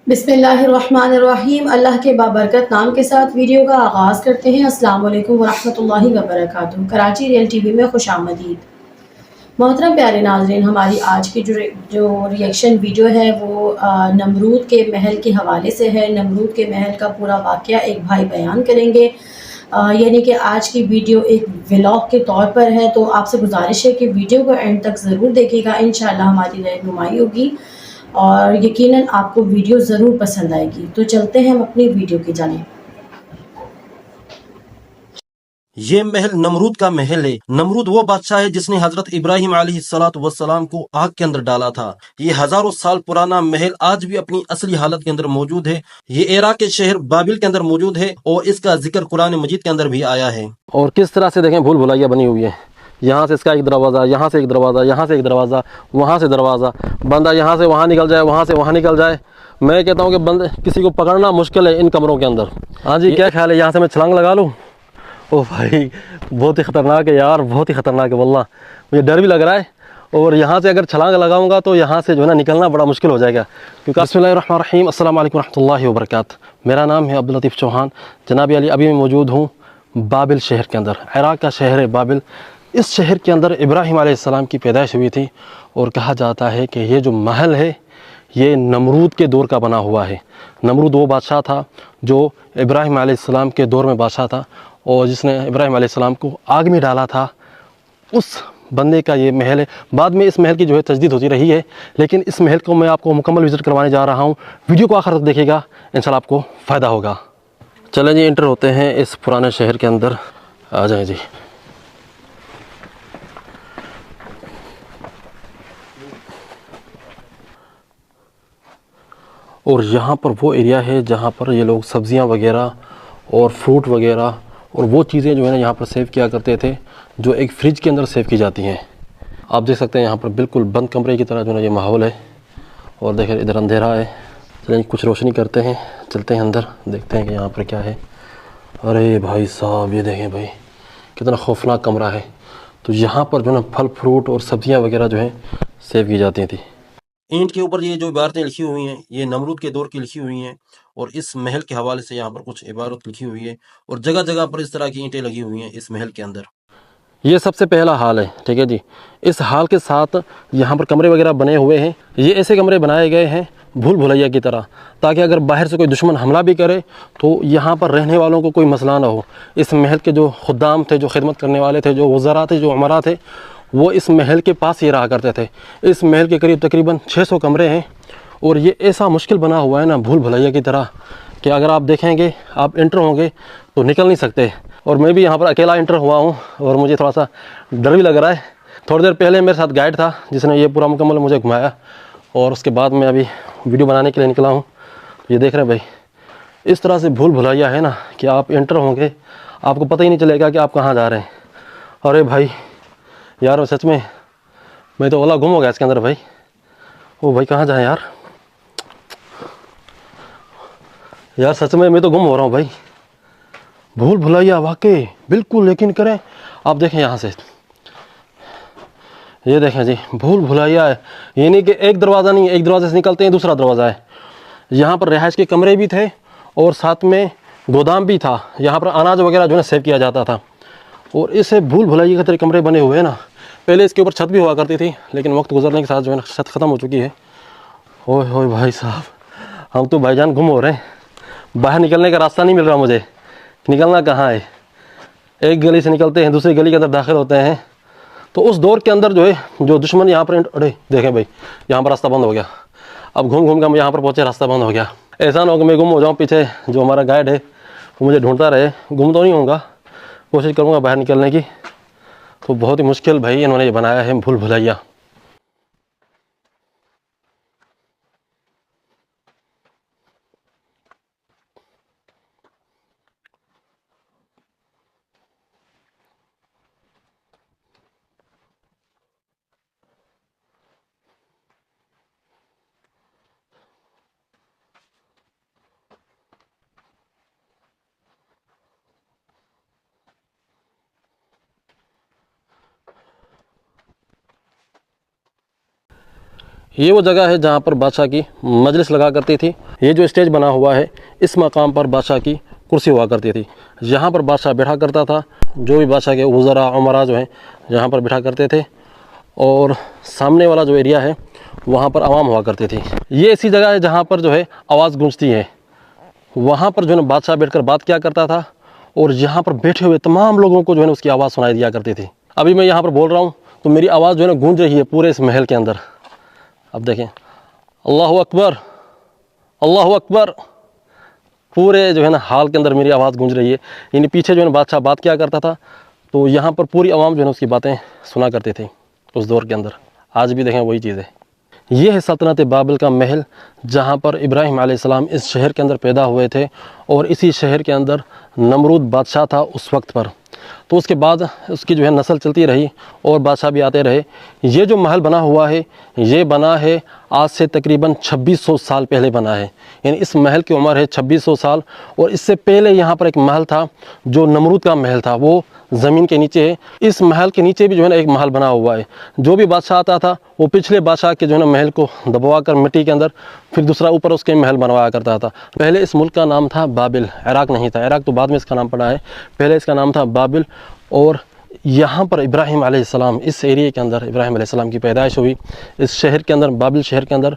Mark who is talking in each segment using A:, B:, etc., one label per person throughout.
A: बिस्मिल्लाहिर्रहमानिर्रहीम। अल्लाह के बाबरकत नाम के साथ वीडियो का आगाज़ करते हैं। अस्सलाम वालेकुम वरहमतुल्लाहि वबरकातुहू। कराची रियल टीवी में खुशामदीद। मोहतरम प्यारे नाज़रीन, हमारी आज की जो रिएक्शन वीडियो है वो नमरूद के महल के हवाले से है। नमरूद के महल का पूरा वाक़या एक भाई बयान करेंगे, यानी कि आज की वीडियो एक व्लॉग के तौर पर है। तो आपसे गुजारिश है कि वीडियो को एंड तक ज़रूर देखिएगा। इंशाअल्लाह हमारी रहनुमाई होगी और यकीनन आपको वीडियो ज़रूर पसंद आएगी। तो चलते हैं हम अपनी वीडियो की जानिब।
B: ये महल नमरूद का महल है। नमरूद वो बादशाह है जिसने हजरत इब्राहिम अलैहिस्सलाम को आग के अंदर डाला था। ये हजारों साल पुराना महल आज भी अपनी असली हालत के अंदर मौजूद है। ये इराक के शहर बाबिल के अंदर मौजूद है और इसका जिक्र कुरान मजीद के अंदर भी आया है।
C: और किस तरह से देखें भूल भुलैया बनी हुई है। यहाँ से इसका एक दरवाज़ा, यहाँ से एक दरवाज़ा, यहाँ से एक दरवाज़ा, वहाँ से दरवाज़ा। बंदा यहाँ से वहाँ निकल जाए, वहाँ से वहाँ निकल जाए। मैं कहता हूँ कि बंदे किसी को पकड़ना मुश्किल है इन कमरों के अंदर। हाँ जी, क्या ख्याल है, यहाँ से मैं छलांग लगा लूँ? ओ भाई, बहुत ही ख़तरनाक है यार, बहुत ही ख़तरनाक है वल्लाह। मुझे डर भी लग रहा है। और यहाँ से अगर छलांग लगाऊंगा तो यहाँ से जो है ना निकलना बड़ा मुश्किल हो जाएगा। क्योंकि बिस्मिल्लाहिर्रहमानिर्रहीम, अस्सलाम वालेकुम रहमतुल्लाहि व बरकातहू। मेरा नाम है अब्दुल लतीफ़ चौहान। जनाब अली, अभी मैं मौजूद हूँ बाबिल शहर के अंदर। इराक़ का शहर है बाबिल। इस शहर के अंदर इब्राहिम अलैहिस्सलाम की पैदाइश हुई थी। और कहा जाता है कि ये जो महल है ये नमरूद के दौर का बना हुआ है। नमरूद वो बादशाह था जो इब्राहिम अलैहिस्सलाम के दौर में बादशाह था और जिसने इब्राहिम अलैहिस्सलाम को आग में डाला था। उस बंदे का ये महल है। बाद में इस महल की जो है तजदीद होती रही है, लेकिन इस महल को मैं आपको मुकम्मल विज़िट करवाने जा रहा हूँ। वीडियो को आखिर तक देखिएगा, इंशाल्लाह आपको फ़ायदा होगा। चलें जी, इंटर होते हैं इस पुराने शहर के अंदर। आ जाए जी। और यहाँ पर वो एरिया है जहाँ पर ये लोग सब्ज़ियाँ वगैरह और फ्रूट वगैरह और वो चीज़ें जो है ना यहाँ पर सेव किया करते थे, जो एक फ्रिज के अंदर सेव की जाती हैं। आप देख सकते हैं यहाँ पर बिल्कुल बंद कमरे की तरह जो है ये माहौल है। और देखें इधर अंधेरा है। चलिए कुछ रोशनी करते हैं, चलते हैं अंदर, देखते हैं कि यहाँ पर क्या है। अरे भाई साहब, ये देखें भाई, कितना खौफनाक कमरा है। तो यहाँ पर जो है ना फल फ्रूट और सब्ज़ियाँ वगैरह जो है सेव की जाती थी।
B: ईंट के ऊपर ये जो इबारतें लिखी हुई हैं ये नमरूद के दौर की लिखी हुई हैं और इस महल के हवाले से यहाँ पर कुछ इबारत लिखी हुई है और जगह जगह पर इस तरह की ईंटें लगी हुई हैं इस महल के अंदर।
C: ये सबसे पहला हाल है, ठीक है जी। इस हाल के साथ यहाँ पर कमरे वगैरह बने हुए हैं। ये ऐसे कमरे बनाए गए हैं भूल भुलैया की तरह, ताकि अगर बाहर से कोई दुश्मन हमला भी करे तो यहाँ पर रहने वालों को कोई मसला ना हो। इस महल के जो खुद्दाम थे, जो खिदमत करने वाले थे, जो वज़रा थे, जो उमरा थे, वो इस महल के पास ही रहा करते थे। इस महल के करीब तकरीबन 600 कमरे हैं और ये ऐसा मुश्किल बना हुआ है ना भूल भुलैया की तरह कि अगर आप देखेंगे, आप इंटर होंगे तो निकल नहीं सकते। और मैं भी यहाँ पर अकेला इंटर हुआ हूँ और मुझे थोड़ा सा डर भी लग रहा है। थोड़ी देर पहले मेरे साथ गाइड था जिसने ये पूरा मुकम्मल मुझे घुमाया और उसके बाद मैं अभी वीडियो बनाने के लिए निकला हूँ। ये देख रहे हैं भाई, इस तरह से भूल भुलैया है ना कि आप इंटर होंगे, आपको पता ही नहीं चलेगा कि आप कहाँ जा रहे हैं। अरे भाई यार, सच में मैं तो ओला गुम हो गया इसके अंदर भाई। ओ भाई, कहाँ जाए यार, यार सच में मैं तो गुम हो रहा हूँ भाई। भूल भुलैया वाकई बिल्कुल यकीन करें। आप देखें यहाँ से, ये देखें जी, भूल भुलैया है। ये नहीं कि एक दरवाज़ा नहीं, एक दरवाजे से निकलते हैं दूसरा दरवाज़ा है। यहाँ पर रिहाइश के कमरे भी थे और साथ में गोदाम भी था। यहाँ पर अनाज वगैरह जो है सेव किया जाता था। और इसे भूल भुलैया के तरह कमरे बने हुए हैं ना। पहले इसके ऊपर छत भी हुआ करती थी, लेकिन वक्त गुजरने के साथ जो है ना छत ख़त्म हो चुकी है। ओए होए भाई साहब, हम तो भाईजान गुम हो रहे हैं। बाहर निकलने का रास्ता नहीं मिल रहा मुझे, निकलना कहाँ है। एक गली से निकलते हैं दूसरी गली के अंदर दाखिल होते हैं। तो उस दौर के अंदर जो है, जो दुश्मन यहाँ पर, अरे देखें भाई, यहाँ पर रास्ता बंद हो गया। अब घूम घूम कर हम यहाँ पर पहुँचे, रास्ता बंद हो गया। ऐसा ना हो कि मैं गुम हो जाऊँ, पीछे जो हमारा गाइड है वो मुझे ढूंढता रहे। गुम तो नहीं होऊंगा, कोशिश करूँगा बाहर निकलने की। तो बहुत ही मुश्किल भाई इन्होंने ये बनाया है भूल भुलैया। ये वो जगह है जहाँ पर बादशाह की मजलिस लगा करती थी ये जो स्टेज बना हुआ है, इस मकाम पर बादशाह की कुर्सी हुआ करती थी। यहाँ पर बादशाह बैठा करता था, जो भी बादशाह के वज़रा उमरा जो हैं यहाँ पर बैठा करते थे। और सामने वाला जो एरिया है वहाँ पर आवाम हुआ करती थी। ये ऐसी जगह है जहाँ पर जो है आवाज़ गूंजती है। वहाँ पर जो है बादशाह बैठकर बात किया करता था और यहाँ पर बैठे हुए तमाम लोगों को जो है ना उसकी आवाज़ सुनाई दिया करती थी। अभी मैं यहाँ पर बोल रहा हूँ तो मेरी आवाज़ जो है ना गूंज रही है पूरे इस महल के अंदर। अब देखें, अल्लाहु अकबर, अल्लाहु अकबर, पूरे जो है ना हाल के अंदर मेरी आवाज़ गूंज रही है। यानी पीछे जो है ना बादशाह बात किया करता था तो यहाँ पर पूरी आवाम जो है ना उसकी बातें सुना करते थे उस दौर के अंदर। आज भी देखें वही चीज़ है। ये है सल्तनत बाबिल का महल, जहाँ पर इब्राहिम अलैहिस्सलाम इस शहर के अंदर पैदा हुए थे और इसी शहर के अंदर नमरूद बादशाह था उस वक्त पर। तो उसके बाद उसकी जो है नस्ल चलती रही और बादशाह भी आते रहे। ये जो महल बना हुआ है ये बना है आज से तकरीबन 2600 साल पहले बना है। यानी इस महल की उम्र है 2600 साल। और इससे पहले यहाँ पर एक महल था जो नमरूद का महल था, वो ज़मीन के नीचे है। इस महल के नीचे भी जो है ना एक महल बना हुआ है। जो भी बादशाह आता था वो पिछले बादशाह के जो है ना महल को दबवा कर मिट्टी के अंदर फिर दूसरा ऊपर उसके महल बनवाया करता था। पहले इस मुल्क का नाम था बाबिल, इराक़ नहीं था। इराक़ तो बाद में इसका नाम पड़ा है, पहले इसका नाम था बाबिल। और यहाँ पर इब्राहिम अलैहिस्सलाम, इस एरिया के अंदर इब्राहिम अलैहिस्सलाम की पैदाइश हुई, इस शहर के अंदर, बाबिल शहर के अंदर।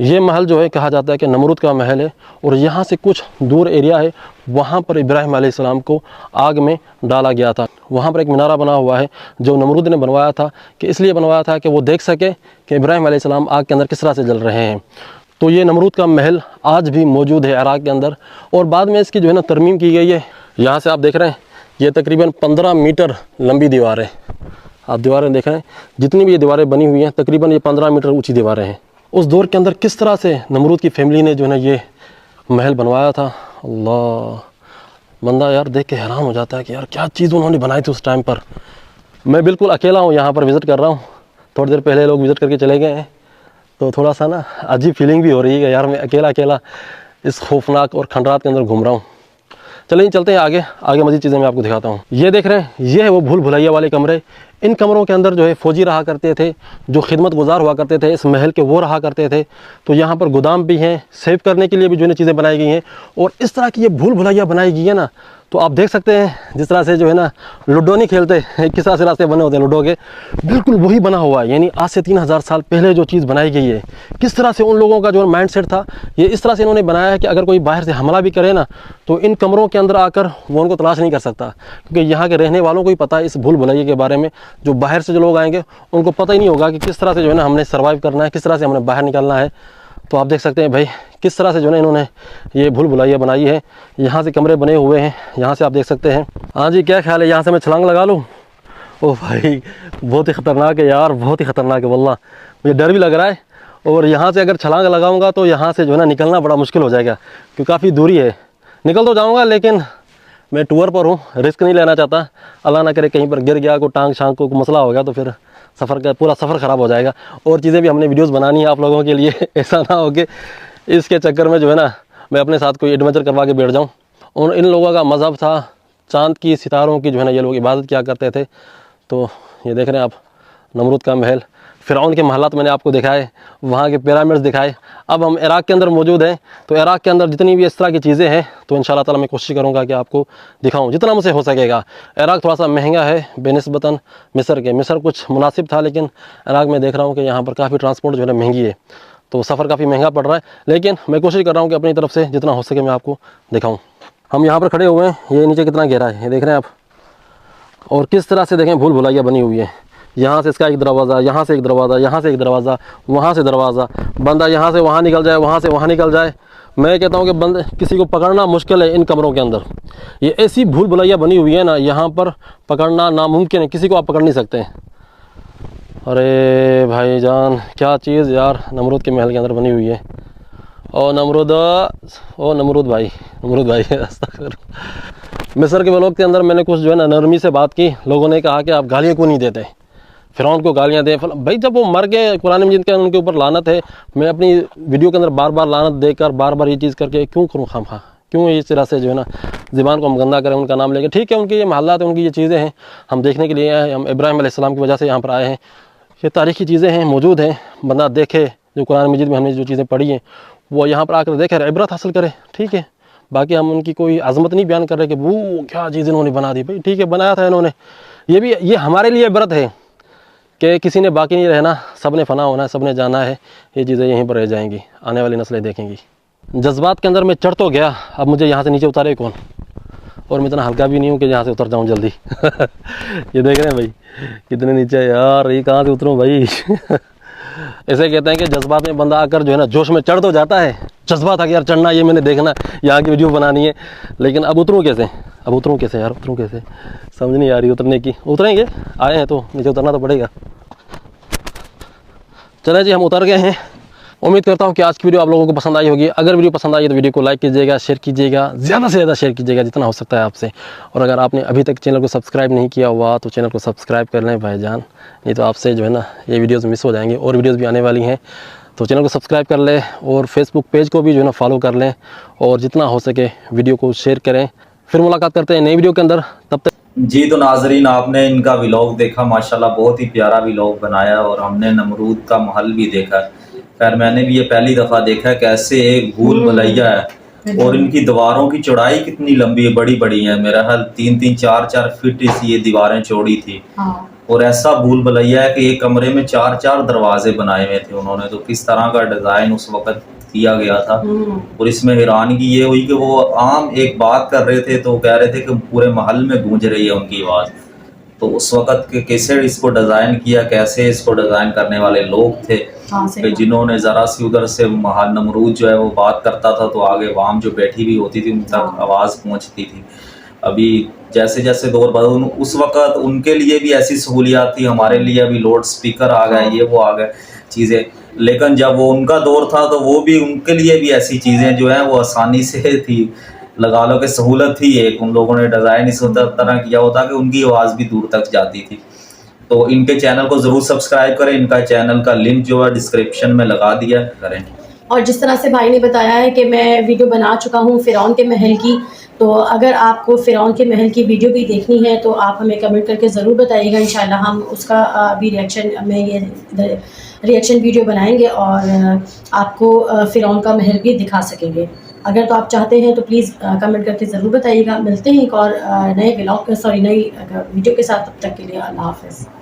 C: ये महल जो है कहा जाता है कि नमरूद का महल है। और यहाँ से कुछ दूर एरिया है, वहाँ पर इब्राहिम अलैहिस्सलाम को आग में डाला गया था। वहाँ पर एक मीनारा बना हुआ है जो नमरूद ने बनवाया था, कि इसलिए बनवाया था कि वो देख सके कि इब्राहिम अलैहिस्सलाम आग के अंदर किस तरह से जल रहे हैं। तो ये नमरूद का महल आज भी मौजूद है इराक़ के अंदर। और बाद में इसकी जो है ना तरमीम की गई है। यहाँ से आप देख रहे हैं ये तकरीबन 15 मीटर लंबी दीवार है। आप दीवारें देख रहे हैं, जितनी भी ये दीवारें बनी हुई हैं तकरीबन ये 15 मीटर ऊंची दीवारें हैं। उस दौर के अंदर किस तरह से नमरूद की फैमिली ने जो है ना ये महल बनवाया था, अल्लाह, बंदा यार देख के हैरान हो जाता है कि यार क्या चीज़ उन्होंने बनाई थी उस टाइम पर। मैं बिल्कुल अकेला हूँ, यहाँ पर विज़िट कर रहा हूँ। थोड़ी देर पहले लोग विज़िट करके चले गए हैं, तो थोड़ा सा ना अजीब फीलिंग भी हो रही है यार, मैं अकेला अकेला इस खौफनाक और खंडरात के अंदर घूम रहा हूँ। चलिए चलते हैं आगे, आगे मज़ीद चीज़ें मैं आपको दिखाता हूँ। ये देख रहे हैं, ये है वो भूल भुलैया वाले कमरे। इन कमरों के अंदर जो है फ़ौजी रहा करते थे, जो खिदमत गुजार हुआ करते थे इस महल के, वो रहा करते थे। तो यहाँ पर गोदाम भी हैं, सेव करने के लिए भी जो है चीज़ें बनाई गई हैं। और इस तरह की ये भूल भुलैया बनाई गई है ना, तो आप देख सकते हैं जिस तरह से जो है ना लूडो नहीं खेलते, किस तरह से रास्ते बने होते हैं लूडो के, बिल्कुल वही बना हुआ है। यानी आज से 3000 साल पहले जो चीज़ बनाई गई है, किस तरह से उन लोगों का जो माइंड सेट था, ये इस तरह से इन्होंने बनाया है कि अगर कोई बाहर से हमला भी करे ना तो इन कमरों के अंदर आकर वो उनको तलाश नहीं कर सकता, क्योंकि यहाँ के रहने वालों को ही पता है इस भूल भुलैया के बारे में। जो बाहर से जो लोग आएंगे उनको पता ही नहीं होगा कि किस तरह से जो है ना हमने सर्वाइव करना है, किस तरह से हमने बाहर निकलना है। तो आप देख सकते हैं भाई किस तरह से जो है इन्होंने ये भूल भुलैया बनाई है। यहाँ से कमरे बने हुए हैं, यहाँ से आप देख सकते हैं। हाँ जी, क्या ख्याल है, यहाँ से मैं छलांग लगा लूँ? ओह भाई बहुत ही ख़तरनाक है यार, बहुत ही ख़तरनाक है वल्लाह, मुझे डर भी लग रहा है। और यहाँ से अगर छलांग लगाऊंगा तो यहाँ से जो है ना निकलना बड़ा मुश्किल हो जाएगा, क्योंकि काफ़ी दूरी है। निकल तो जाऊँगा लेकिन मैं टूर पर हूँ, रिस्क नहीं लेना चाहता। अल्लाह ना करे कहीं पर गिर गया, कोई टांग शांग को मसला हो गया तो फिर सफ़र का पूरा सफ़र ख़राब हो जाएगा। और चीज़ें भी हमने वीडियोस बनानी है आप लोगों के लिए, ऐसा ना हो कि इसके चक्कर में जो है ना मैं अपने साथ कोई एडवेंचर करवा के बैठ जाऊँ। और इन लोगों का मज़हब था चाँद की, सितारों की जो है ना ये लोग इबादत किया करते थे। तो ये देख रहे हैं आप नमरूद का महल, फ़िरऔन के महलात मैंने आपको दिखाए, वहाँ के पिरामिड्स दिखाए। अब हम इराक़ के अंदर मौजूद हैं, तो इराक़ के अंदर जितनी भी इस तरह की चीज़ें हैं तो इंशाअल्लाह ताला मैं कोशिश करूँगा कि आपको दिखाऊँ जितना मुझसे हो सकेगा। इराक़ थोड़ा सा महंगा है बेनिस्बतन मिस्र के। मिस्र कुछ मुनासिब था, लेकिन इराक़ में देख रहा हूँ कि यहाँ पर काफ़ी ट्रांसपोर्ट जो है महंगी है, तो सफ़र काफ़ी महंगा पड़ रहा है। लेकिन मैं कोशिश कर रहा हूँ कि अपनी तरफ से जितना हो सके मैं आपको दिखाऊँ। हम यहाँ पर खड़े हुए हैं, ये नीचे कितना गहरा है ये देख रहे हैं आप। और किस तरह से देखें भूल भुलैया बनी हुई है। यहाँ से इसका एक दरवाज़ा, यहाँ से एक दरवाज़ा, यहाँ से एक दरवाज़ा, वहाँ से दरवाज़ा। बंदा यहाँ से वहाँ निकल जाए, वहाँ से वहाँ निकल जाए। मैं कहता हूँ कि बंदे किसी को पकड़ना मुश्किल है इन कमरों के अंदर। ये ऐसी भूल भुलैया बनी हुई है ना, यहाँ पर पकड़ना नामुमकिन है, किसी को आप पकड़ नहीं सकते। अरे भाईजान क्या चीज़ यार नमरूद के महल के अंदर बनी हुई है। ओ नमरूद भाई, नमरूद भाई मिस्र के लोग के अंदर मैंने कुछ जो है ना नरमी से बात की। लोगों ने कहा कि आप गालियाँ क्यों नहीं देते, फ़िरऔन को गालियाँ दें। भाई जब वो मर गए, कुरान मजीद के उनके ऊपर लानत है। मैं अपनी वीडियो के अंदर बार बार लानत देकर, बार बार ये चीज़ करके क्यों करूँ खामखा, क्यों इस तरह से जो है ना ज़बान को हम गंदा करें उनका नाम लेके। ठीक है, उनकी ये महल्लात है, उनकी ये चीज़ें हैं, हम देखने के लिए आए हैं। हम इब्राहिम अलैहिस्सलाम की वजह से यहाँ पर आए हैं। ये तारीख़ी चीज़ें हैं, मौजूद हैं, बंदा देखे। जो कुरान मजीद में हमने जो चीज़ें पढ़ी हैं वो यहाँ पर आकर देखे, इबरत हासिल करे, ठीक है। बाकी हम उनकी कोई अजमत नहीं बयान कर रहे कि वो क्या चीज़ इन्होंने बना दी, भाई ठीक है, बनाया था इन्होंने। ये हमारे लिए इबरत है कि किसी ने बाकी नहीं रहना, सब ने फना होना है, सब ने जाना है। ये चीज़ें यहीं पर रह जाएंगी, आने वाली नस्लें देखेंगी। जज्बात के अंदर मैं चढ़ तो गया, अब मुझे यहाँ से नीचे उतारे कौन, और मैं इतना हल्का भी नहीं हूँ कि यहाँ से उतर जाऊँ जल्दी। ये देख रहे हैं भाई कितने नीचे है यार, ये कहाँ से उतरूँ भाई। ऐसे कहते हैं कि जज्बात में बंदा आकर जो है ना जोश में चढ़ तो जाता है, जज्बा था कि यार चढ़ना, ये मैंने देखना, यहाँ की वीडियो बनानी है, लेकिन अब उतरूँ कैसे, अब उतरूँ कैसे यार, उतरूँ कैसे, समझ नहीं आ रही उतरने की। उतरेंगे, आए हैं तो नीचे उतरना तो पड़ेगा। चले जी, हम उतर गए हैं। उम्मीद करता हूँ कि आज की वीडियो आप लोगों को पसंद आई होगी। अगर वीडियो पसंद आई तो वीडियो को लाइक कीजिएगा, शेयर कीजिएगा, ज़्यादा से ज़्यादा शेयर कीजिएगा जितना हो सकता है आपसे। और अगर आपने अभी तक चैनल को सब्सक्राइब नहीं किया हुआ तो चैनल को सब्सक्राइब कर लें भाईजान, नहीं तो आपसे जो है ना ये वीडियोज़ मिस हो जाएंगे। और वीडियोज़ भी आने वाली हैं, तो चैनल को सब्सक्राइब कर लें और फेसबुक पेज को भी जो है ना फॉलो कर लें, और जितना हो सके वीडियो को शेयर करें। फिर मुलाकात करते हैं नई वीडियो के अंदर, तब तक
D: जी। तो नाजरीन, आपने इनका व्लॉग देखा, माशाल्लाह बहुत ही प्यारा व्लॉग बनाया, और हमने नमरूद का महल भी देखा। खैर मैंने भी ये पहली दफ़ा देखा कैसे एक भूल भुलैया है, और इनकी दीवारों की चौड़ाई कितनी लंबी है, बड़ी बड़ी है। मेरा ख्याल 3-3, 4-4 फीट ये दीवारें चौड़ी थी। और ऐसा भूल भुलैया है कि एक कमरे में 4-4 दरवाजे बनाए हुए थे उन्होंने। तो किस तरह का डिज़ाइन उस वक़्त किया गया था। और इसमें हैरानगी ये हुई कि वो आम एक बात कर रहे थे तो कह रहे थे कि पूरे महल में गूंज रही है उनकी आवाज़। तो उस वक़्त के कैसे इसको डिज़ाइन किया, कैसे इसको डिज़ाइन करने वाले लोग थे कि जिन्होंने ज़रा सी उधर से नमरूद जो है वो बात करता था तो आगे वाम जो बैठी हुई होती थी उन तक आवाज़ पहुँचती थी। अभी जैसे जैसे दौर बदल, उस वक़्त उनके लिए भी ऐसी सहूलियात थी, हमारे लिए अभी लाउड स्पीकर आ गए, ये वो आ गए चीज़ें। लेकिन जब वो उनका दौर था तो वो भी उनके लिए भी ऐसी चीज़ें जो हैं वो आसानी से थी, लगा लो कि सहूलत थी एक। उन लोगों ने डिज़ाइन इस तरह किया होता कि उनकी आवाज़ भी दूर तक जाती थी। तो इनके चैनल को ज़रूर सब्सक्राइब करें, इनका चैनल का लिंक जो है डिस्क्रिप्शन में लगा दिया करें।
A: और जिस तरह से भाई ने बताया है कि मैं वीडियो बना चुका हूँ फ़िरौन के महल की, तो अगर आपको फ़िरौन के महल की वीडियो भी देखनी है तो आप हमें कमेंट करके ज़रूर बताइएगा। इंशाल्लाह हम उसका भी रिएक्शन में ये रिएक्शन वीडियो बनाएंगे और आपको फ़िरौन का महल भी दिखा सकेंगे। अगर तो आप चाहते हैं तो प्लीज़ कमेंट करके ज़रूर बताइएगा। मिलते हैं एक और नए व्लॉग नई वीडियो के साथ, तब तक के लिए अल्लाह हाफ़िज़।